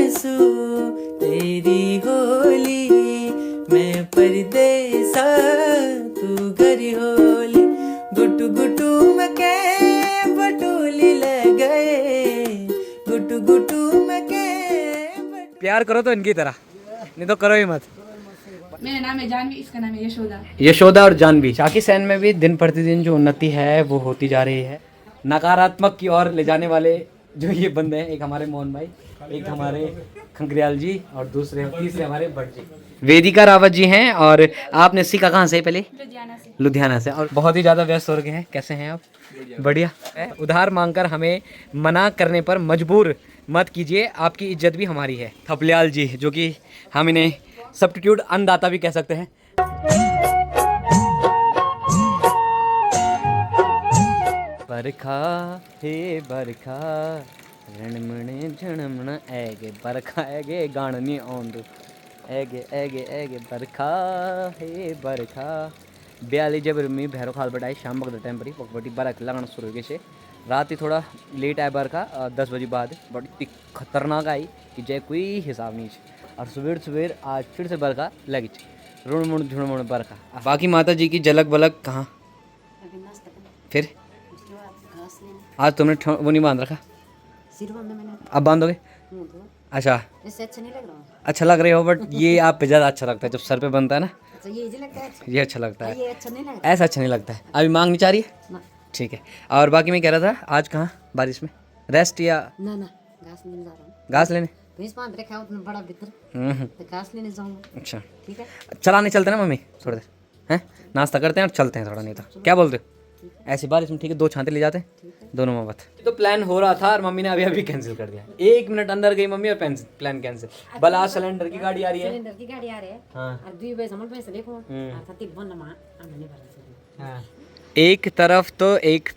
आंसू तेरी होली मैं परदेसा तू घर होली गुटू गुटू में के बटूली ले गए गुटू गुटू में के प्यार करो तो इनकी तरह, नहीं तो करो ही मत। मेरा नाम है जानवी, इसका नाम है यशोदा। यशोदा और जानवी। शाकी सैन में भी दिन प्रतिदिन जो उन्नति है वो होती जा रही है। नकारात्मक की ओर ले जाने वाले जो ये बंदे हैं, एक हमारे मोहन भाई, एक हमारे खंकरियाल जी और तीसरे हमारे भट्ट जी। वेदिका रावत जी हैं। और आपने सीखा कहाँ से पहले? लुधियाना से। और बहुत ही ज़्यादा व्यस्त हो रखे हैं। कैसे हैं आप? बढ़िया। उधार मांगकर हमें मना करने पर मजबूर मत कीजिए, आपकी इज्जत भी हमारी है। थपलियाल जी, जो कि हम इन्हें सब्स्टिट्यूट अन्नदाता भी कह सकते हैं। बरखा हे बरखा रणमणे झणमण ऐगे बरखा ऐगे गाना नहीं आउंदो ऐगे ऐगे ऐगे बरखा हे बरखा ब्याली जबर में भैरो खाल बटाई शाम वक्त टाइम पर बड़ी बरख लगना शुरू हो गई से। रात ही थोड़ा लेट आया बरखा 10 बजे बाद, बड़ी खतरनाक आई कि जय कोई हिसाब नहीं है। और सवेर आज फिर से बरखा लगी रुणमुण झुणमुण बरखा। बाकी माता जी की झलक बलक कहाँ? फिर आज तुमने वो नहीं बांध रखा? अब बांधोगे? अच्छा, अच्छा लग रहे हो, बट ये आप पे ज़्यादा अच्छा लगता है जब सर पे बनता है ना। ये अच्छा लगता है, ऐसा अच्छा नहीं लगता है। अभी मांग नहीं चाह रही है? ठीक है। और बाकी मैं कह रहा था आज कहाँ बारिश में रेस्ट या घास लेने? अच्छा, ठीक है, चलाने चलते ना मम्मी थोड़ी देर, हैं नाश्ता करते हैं और चलते हैं थोड़ा, नहीं तो क्या बोलते हो? ऐसी बारिश में ठीक है, 2 छाते ले जाते हैं दोनों में बात। तो प्लान हो रहा था और मम्मी ने अभी कैंसिल कर दिया। 1 मिनट अंदर गई मम्मी और प्लान कैंसिल। बला सिलेंडर की गाड़ी आ रही है। हाँ। एक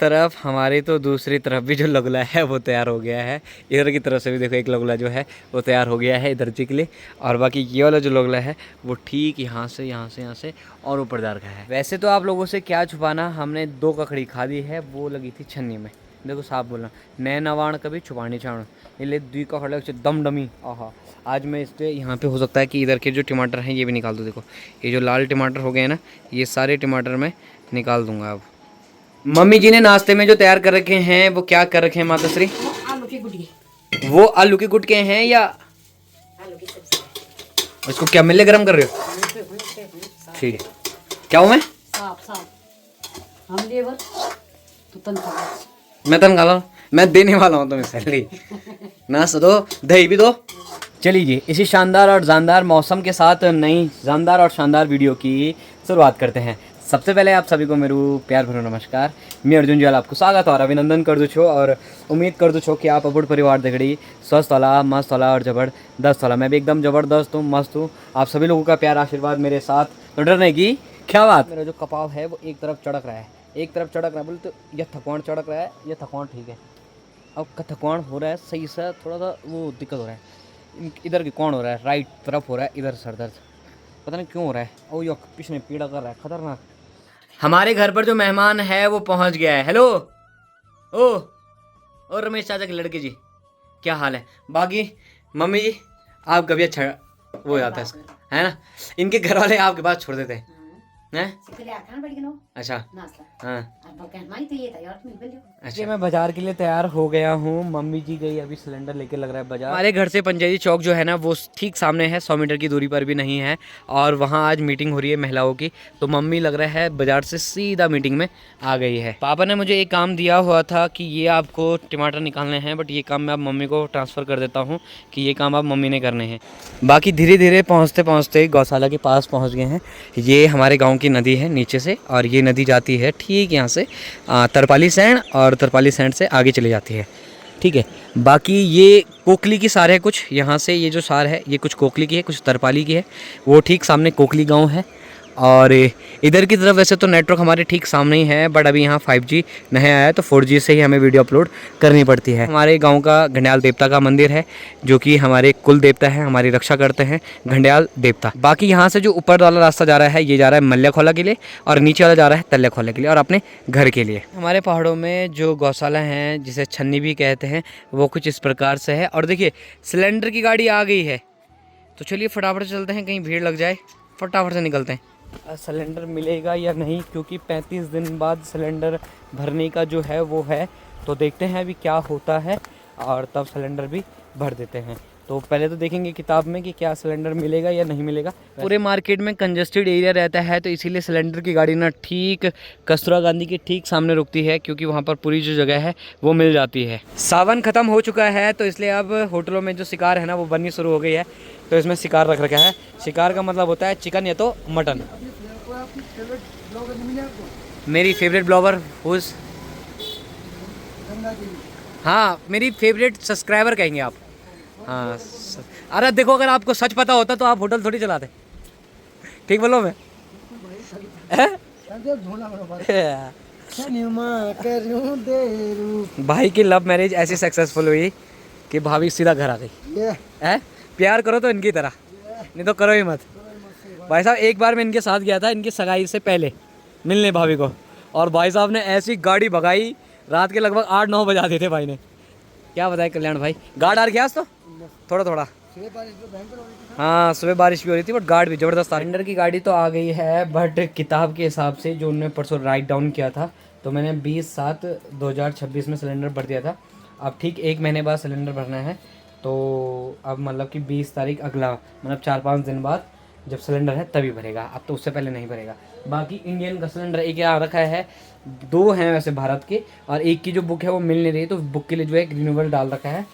तरफ हमारे तो दूसरी तरफ भी जो लगला है वो तैयार हो गया है। इधर की तरफ से भी देखो एक लगला जो है वो तैयार हो गया है इधर जी के लिए। और बाकी ये वाला जो लगला है वो ठीक यहाँ से और ऊपर जा रखा है। वैसे तो आप लोगों से क्या छुपाना, हमने 2 ककड़ी खा दी है, वो लगी थी छन्नी में। देखो साफ बोलना, नए नवाण कभी छुपानी चाण ये 2 ककड़ी दम डमी। आहा, आज मैं इस पर यहाँ पे हो सकता है कि इधर के जो टमाटर हैं ये भी निकाल दूँ। देखो ये जो लाल टमाटर हो गए हैं ना, ये सारे टमाटर मैं निकाल दूंगा अब। मम्मी जी ने नाश्ते में जो तैयार कर रखे हैं वो क्या कर रखे हैं माता श्री? वो आलू के गुटके हैं या आलू की सब्जी? इसको क्या मिले गरम कर रहे हो? ठीक है। क्या हूँ मैं? मैं तन खा मैं देने वाला हूँ तुम्हें सैलरी। नाश्ता दो, दही भी दो। चलिए इसी शानदार और जानदार मौसम के साथ नई जानदार और शानदार वीडियो की शुरुआत करते हैं। सबसे पहले आप सभी को मेरू प्यार भरो नमस्कार। मैं अर्जुन जी आपको स्वागत और अभिनंदन कर दूँ छो और उम्मीद कर दूँ छो कि आप अबुड़ परिवार दगड़ी स्वस्थ वाला मस्त वाला और जबरदस्त वाला। मैं भी एकदम ज़बरदस्त हूँ, मस्त हूँ। आप सभी लोगों का प्यार आशीर्वाद मेरे साथ तो डरने की क्या बात। मेरा जो कपाव है वो एक तरफ चढ़क रहा है, बोले तो यह थकवान चढ़क रहा है, यह थकवान ठीक है। अब थकवान हो रहा है सही से, थोड़ा सा वो दिक्कत हो रहा है। इधर की कौन हो रहा है, राइट तरफ हो रहा है, इधर सर दर्द पता नहीं क्यों हो रहा है। ओ यो पीछे पीड़ा कर रहा है खतरनाक। हमारे घर पर जो मेहमान है वो पहुंच गया है। हेलो ओ रमेश चाचा के लड़के जी, क्या हाल है? बाकी मम्मी जी आप कभी अच्छा वो जाता है ना, इनके घर वाले आपके पास छोड़ देते हैं। अच्छा हाँ, अच्छा मैं बाजार के लिए तैयार हो गया हूँ। मम्मी जी गई अभी सिलेंडर लेके, लग रहा है बाजार। हमारे घर से पंचायती चौक जो है ना वो ठीक सामने है, 100 मीटर की दूरी पर भी नहीं है। और वहाँ आज मीटिंग हो रही है महिलाओं की, तो मम्मी लग रहा है बाजार से सीधा मीटिंग में आ गई है। पापा ने मुझे एक काम दिया हुआ था कि ये आपको टमाटर निकालने हैं, बट ये काम मैं अब मम्मी को ट्रांसफ़र कर देता हूँ कि ये काम अब मम्मी ने करने हैं। बाकी धीरे धीरे पहुँचते गौशाला के पास पहुँच गए हैं। ये हमारे गाँव की नदी है नीचे से, और ये नदी जाती है ठीक यहाँ से तरपाली सैंड, और तरपाली सैंड से आगे चली जाती है। ठीक है। बाकी ये कोकली की सार है कुछ, यहाँ से ये जो सार है ये कुछ कोकली की है, कुछ तरपाली की है। वो ठीक सामने कोकली गांव है। और इधर की तरफ वैसे तो नेटवर्क हमारे ठीक सामने ही है, बट अभी यहाँ 5G नहीं आया है तो 4G से ही हमें वीडियो अपलोड करनी पड़ती है। हमारे गांव का घंडियाल देवता का मंदिर है जो कि हमारे कुल देवता है, हमारी रक्षा करते हैं घंडियाल देवता। बाकी यहाँ से जो ऊपर वाला रास्ता जा रहा है ये जा रहा है मल्ल्या खोला के लिए और नीचे वाला जा रहा है तल्या खोला के लिए और अपने घर के लिए। हमारे पहाड़ों में जो गौशाला हैं जिसे छन्नी भी कहते हैं वो कुछ इस प्रकार से है। और देखिए सिलेंडर की गाड़ी आ गई है, तो चलिए फटाफट से चलते हैं, कहीं भीड़ लग जाए, फटाफट से निकलते हैं। सिलेंडर मिलेगा या नहीं, क्योंकि 35 दिन बाद सिलेंडर भरने का जो है वो है, तो देखते हैं अभी क्या होता है और तब सिलेंडर भी भर देते हैं। तो पहले तो देखेंगे किताब में कि क्या सिलेंडर मिलेगा या नहीं मिलेगा। पूरे मार्केट में कंजस्टेड एरिया रहता है तो इसीलिए सिलेंडर की गाड़ी ना ठीक कस्तूरबा गांधी के ठीक सामने रुकती है, क्योंकि वहाँ पर पूरी जो जगह है वो मिल जाती है। सावन ख़त्म हो चुका है तो इसलिए अब होटलों में जो शिकार है ना वो बननी शुरू हो गई है, तो इसमें शिकार रख रखा है। शिकार का मतलब होता है चिकन या तो मटन। मेरी फेवरेट ब्लॉगर हुज, हाँ मेरी फेवरेट सब्सक्राइबर कहेंगे आप। हाँ अरे देखो, अगर आपको सच पता होता तो आप होटल थोड़ी चलाते, ठीक बोलो मैं भाई की लव मैरिज ऐसी सक्सेसफुल हुई कि भाभी सीधा घर आ गई है। प्यार करो तो इनकी तरह, नहीं तो करो ही मत। भाई साहब एक बार मैं इनके साथ गया था इनकी सगाई से पहले मिलने भाभी को, और भाई साहब ने ऐसी गाड़ी भगाई, रात के लगभग 8-9 बजा दिए थे भाई ने। क्या बताए कल्याण भाई, गार्ड आ गया आज तो थोड़ा थोड़ा, हाँ सुबह बारिश भी हो रही थी बट गार्ड भी ज़बरदस्त। सिलेंडर की गाड़ी तो आ गई है, बट किताब के हिसाब से जो उन्होंने परसों राइट डाउन किया था तो मैंने 20/7/2026 में सिलेंडर भर दिया था। अब ठीक 1 महीने बाद सिलेंडर भरना है, तो अब मतलब कि 20 तारीख अगला, मतलब 4-5 दिन बाद जब सिलेंडर है तभी भरेगा, अब तो उससे पहले नहीं भरेगा। बाकी इंडियन का सिलेंडर एक यहाँ रखा है, 2 हैं वैसे भारत के, और एक की जो बुक है वो मिल नहीं रही, तो बुक के लिए जो है रिन्यूअल डाल रखा है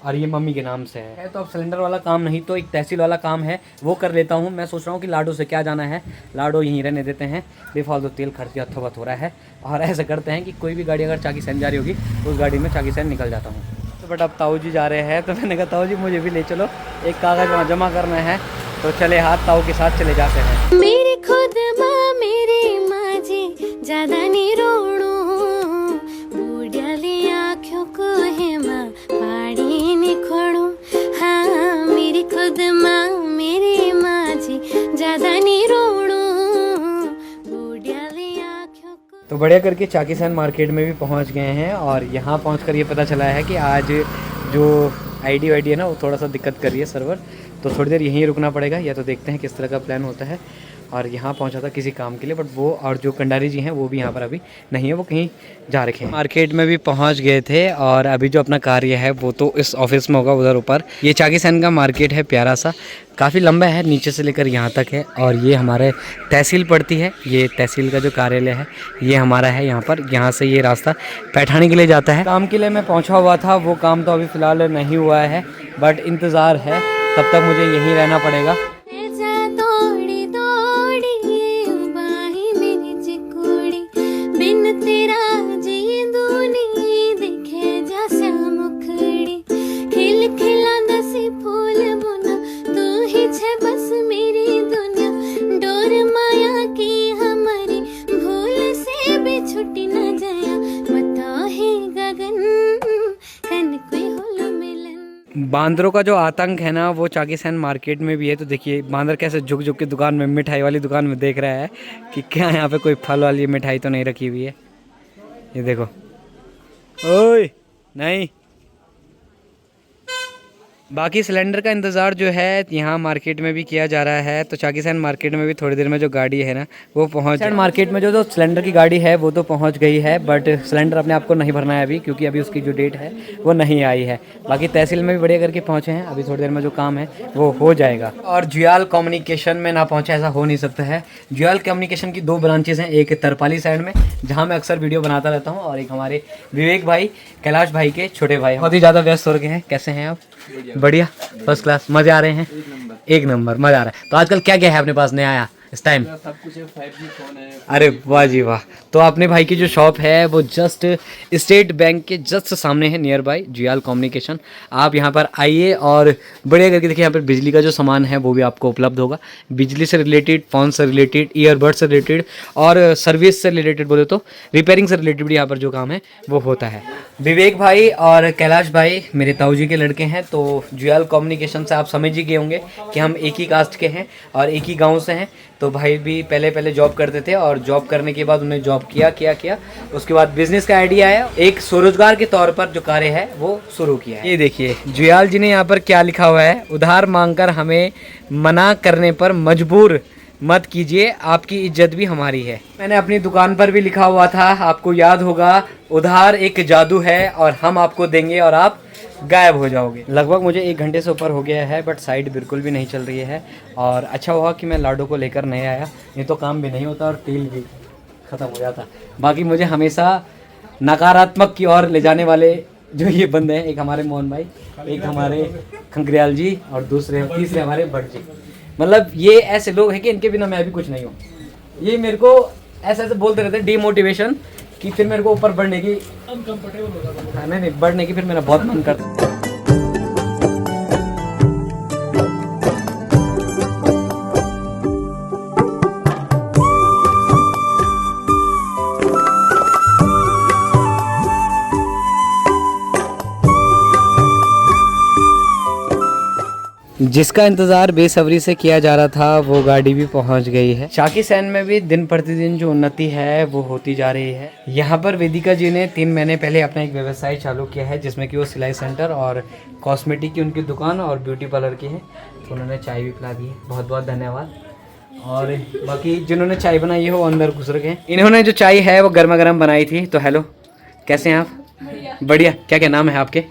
और ये मम्मी के नाम से है। तो अब सिलेंडर वाला काम नहीं तो एक तहसील वाला काम है वो कर लेता हूँ। मैं सोच रहा हूँ कि लाडो से क्या जाना है, लाडो यहीं रहने देते हैं, बेफालतू तेल खर्च अथोवत हो रहा है। और ऐसा करते हैं कि कोई भी गाड़ी अगर चाकी सैन जा रही होगी तो उस गाड़ी में चाकी सैन निकल जाता हूँ। तो बट अब ताऊ जी जा रहे हैं, तो मैंने कहा ताऊ जी मुझे भी ले चलो, एक कागज़ वहाँ जमा करना है, तो चले हाथ ताऊ के साथ चले जाते हैं। मेरे खुद माँ मेरे माझे ज्यादा नहीं रोणू, बूढ़ियाली आँखों को है माँ पाड़ी नहीं खोड़ू। हाँ मेरी खुद माँ मेरे माझे ज्यादा नहीं रोणू, बूढ़ियाली आँखों को। तो बढ़िया करके चाकी सैन मार्केट में भी पहुंच गए हैं, और यहाँ पहुंचकर ये पता चला है कि आज जो आईडी वाईडी है ना वो थोड़ा सा दिक्कत कर रही है सर्वर, तो थोड़ी देर यहीं रुकना पड़ेगा, या तो देखते हैं किस तरह का प्लान होता है। और यहाँ पहुँचा था किसी काम के लिए, बट वो और जो कंडारी जी हैं वो भी यहाँ पर अभी नहीं है, वो कहीं जा रखे हैं। मार्केट में भी पहुँच गए थे, और अभी जो अपना कार्य है वो तो इस ऑफिस में होगा उधर ऊपर। ये चाकी सैन का मार्केट है, प्यारा सा, काफ़ी लंबा है, नीचे से लेकर यहाँ तक है। और ये हमारे तहसील पड़ती है, ये तहसील का जो कार्यालय है ये हमारा है यहाँ पर। यहाँ से ये रास्ता पैठानी के लिए जाता है। काम के लिए मैं पहुँचा हुआ था, वो काम तो अभी फ़िलहाल नहीं हुआ है, बट इंतज़ार है, तब तक मुझे यहीं रहना पड़ेगा। बांदरों का जो आतंक है ना वो चाकी सैन मार्केट में भी है। तो देखिए बांदर कैसे झुक झुक के दुकान में, मिठाई वाली दुकान में देख रहा है कि क्या यहाँ पे कोई फल वाली मिठाई तो नहीं रखी हुई है। ये देखो, ओए नहीं। बाकी सिलेंडर का इंतज़ार जो है यहाँ मार्केट में भी किया जा रहा है, तो चाकी सैन मार्केट में भी थोड़ी देर में जो गाड़ी है ना वो पहुँच, मार्केट में जो सिलेंडर की गाड़ी है वो तो पहुँच गई है, बट सिलेंडर अपने आप को नहीं भरना है अभी, क्योंकि अभी उसकी जो डेट है वो नहीं आई है। बाकी तहसील में भी बढ़िया करके पहुँचे हैं, अभी थोड़ी देर में जो काम है वो हो जाएगा। और जुयाल कम्युनिकेशन में ना पहुँचा ऐसा हो नहीं सकता है। जुयाल कम्युनिकेशन की 2 ब्रांचेज हैं, एक तरपाली साइड में जहाँ मैं अक्सर वीडियो बनाता रहता हूँ, और एक हमारे विवेक भाई कैलाश भाई के छोटे भाई। बहुत ही ज़्यादा व्यस्त हो रखे हैं। कैसे हैं आप? बढ़िया, फर्स्ट क्लास, मजे आ रहे हैं? एक नंबर मजा आ रहा है। तो आजकल क्या क्या है अपने पास नया आया इस टाइम? सब कुछ है, 5G फोन है। अरे वाह जी वाह। तो अपने भाई की जो शॉप है वो जस्ट स्टेट बैंक के जस्ट सामने है, नियर बाय जुयाल कम्युनिकेशन। आप यहाँ पर आइए और बढ़िया करके देखिए, यहाँ पर बिजली का जो सामान है वो भी आपको उपलब्ध होगा। बिजली से रिलेटेड, फ़ोन से रिलेटेड, ईयरबड से रिलेटेड और सर्विस से रिलेटेड बोले तो रिपेयरिंग से रिलेटेड भी यहाँ पर जो काम है वो होता है। विवेक भाई और कैलाश भाई मेरे ताऊ जी के लड़के हैं। तो जुयाल कम्युनिकेशन से आप समझ ही गए होंगे कि हम एक ही कास्ट के हैं और एक ही गांव से हैं। तो भाई भी पहले जॉब करते थे और जॉब करने के बाद उन्होंने जॉब किया उसके बाद बिजनेस का आइडिया आया, एक स्वरोजगार के तौर पर जो कार्य है वो शुरू किया है। ये देखिए जुयाल जी ने यहाँ पर क्या लिखा हुआ है, उधार मांगकर हमें मना करने पर मजबूर मत कीजिए, आपकी इज्जत भी हमारी है। मैंने अपनी दुकान पर भी लिखा हुआ था, आपको याद होगा, उधार एक जादू है और हम आपको देंगे और आप गायब हो जाओगे। लगभग मुझे 1 घंटे से ऊपर हो गया है बट साइट बिल्कुल भी नहीं चल रही है। और अच्छा हुआ कि मैं लाडो को लेकर नहीं आया, नहीं तो काम भी नहीं होता और तेल भी ख़त्म हो जाता। बाकी मुझे हमेशा नकारात्मक की ओर ले जाने वाले जो ये बंदे हैं, एक हमारे मोहन भाई, एक हमारे खंकरियाल जी और तीसरे हमारे भट्ट जी, मतलब ये ऐसे लोग हैं कि इनके बिना मैं भी कुछ नहीं हूँ। ये मेरे को ऐसे बोलते रहते हैं डीमोटिवेशन, कि फिर मेरे को ऊपर बढ़ने की अनकंफर्टेबल होगा। नहीं बढ़ने की फिर मेरा बहुत मन करता। जिसका इंतज़ार बेसब्री से किया जा रहा था वो गाड़ी भी पहुंच गई है। चाकी सैन में भी दिन प्रतिदिन जो उन्नति है वो होती जा रही है। यहाँ पर वेदिका जी ने 3 महीने पहले अपना एक व्यवसाय चालू किया है, जिसमें कि वो सिलाई सेंटर और कॉस्मेटिक की उनकी दुकान और ब्यूटी पार्लर की है। तो उन्होंने चाय भी पिला दी है, बहुत बहुत धन्यवाद। और बाकी जिन्होंने चाय बनाई है वो अंदर घुस रखे हैं। इन्होंने जो चाय है वो गर्मा गर्म बनाई थी। तो हेलो, कैसे हैं आप? बढ़िया। क्या क्या नाम है आपके?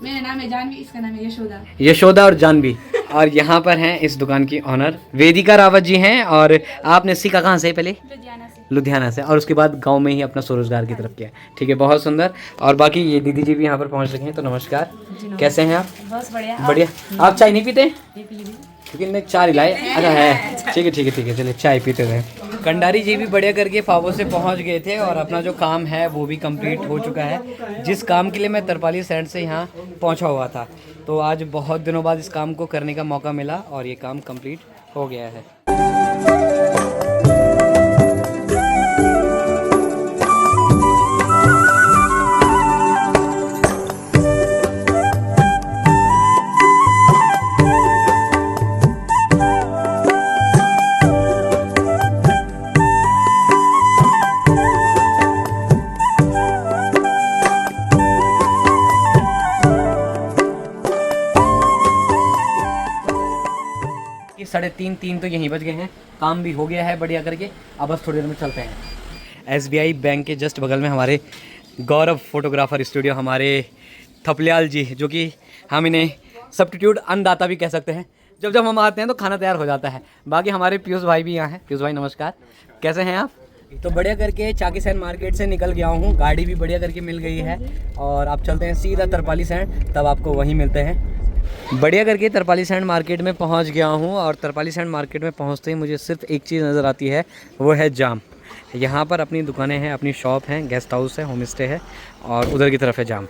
मेरा नाम है जानवी, इसका नाम है यशोदा। यशोदा और जानवी। और यहाँ पर हैं इस दुकान की ऑनर वेदिका रावत जी हैं। और आपने सीखा कहाँ से? पहले लुधियाना से, और उसके बाद गांव में ही अपना स्वरोजगार की तरफ किया। ठीक है, बहुत सुंदर। और बाकी ये दीदी जी भी यहाँ पर पहुँच रखे हैं। तो नमस्कार, कैसे हैं आप? बस बढ़िया। बढ़िया। आप चाय नहीं पीते? क्योंकि इन्हें 4 लाए। अच्छा है, ठीक है, चलिए चाय पीते रहे। कंडारी जी भी बढ़िया करके फावो से पहुंच गए थे और अपना जो काम है वो भी कंप्लीट हो चुका है, जिस काम के लिए मैं तरपाली सैंड से यहाँ पहुंचा हुआ था। तो आज बहुत दिनों बाद इस काम को करने का मौका मिला और ये काम कंप्लीट हो गया है। साढ़े 3 तो यहीं बज गए हैं, काम भी हो गया है बढ़िया करके। अब बस थोड़ी देर में चलते हैं। SBI बैंक के जस्ट बगल में हमारे गौरव फोटोग्राफर स्टूडियो, हमारे थपलियाल जी, जो कि हम इन्हें सब्स्टिट्यूट अन्नदाता भी कह सकते हैं। जब हम आते हैं तो खाना तैयार हो जाता है। बाकी हमारे पीयूष भाई भी यहाँ हैं। पीयूष भाई नमस्कार, कैसे हैं आप? तो बढ़िया करके चाकी सैन मार्केट से निकल गया हूँ, गाड़ी भी बढ़िया करके मिल गई है और आप चलते हैं सीधा तरपाली सैंड, तब आपको वहीं मिलते हैं। बढ़िया करके तरपाली सैंड मार्केट में पहुंच गया हूं और तरपाली सैंड मार्केट में पहुंचते ही मुझे सिर्फ एक चीज़ नज़र आती है, वो है जाम। यहाँ पर अपनी दुकानें हैं, अपनी शॉप हैं, गेस्ट हाउस है, होम स्टे है और उधर की तरफ है जाम।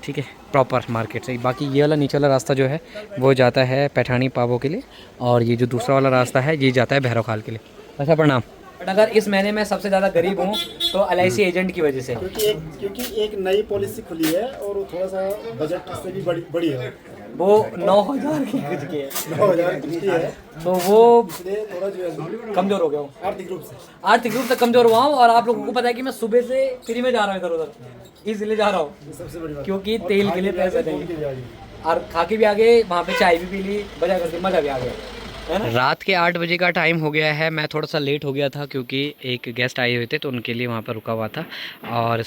ठीक है, प्रॉपर मार्केट से। बाकी ये वाला नीचे वाला रास्ता जो है वो जाता है पैठानी पावो के लिए और ये जो दूसरा वाला रास्ता है ये जाता है भैरव खाल के लिए। अच्छा, प्रणाम। बट अगर इस महीने में सबसे ज़्यादा गरीब हूँ तो LIC एजेंट की वजह से, क्योंकि एक नई पॉलिसी खुली है और वो थोड़ा सा बजट से भी बड़ी है। वो 9,000 की कुछ की है, 9,000 की है, तो वो इसलिए थोड़ा जो है कमज़ोर हो गया हूँ, आर्थिक रूप से कमज़ोर हुआ हूँ। और आप लोगों को पता है कि मैं सुबह से फ्री में जा रहा हूँ इधर उधर, इसलिए जा रहा हूँ सबसे बड़ी बात, क्योंकि तेल के लिए पैसे नहीं। और खा के भी आ गए, वहाँ पे चाय भी पी ली, बढ़िया करके मज़ा भी आ गया है ना। रात के 8 बजे का टाइम हो गया है। मैं थोड़ा सा लेट हो गया था क्योंकि एक गेस्ट आए हुए थे तो उनके लिए वहाँ पर रुका हुआ था। और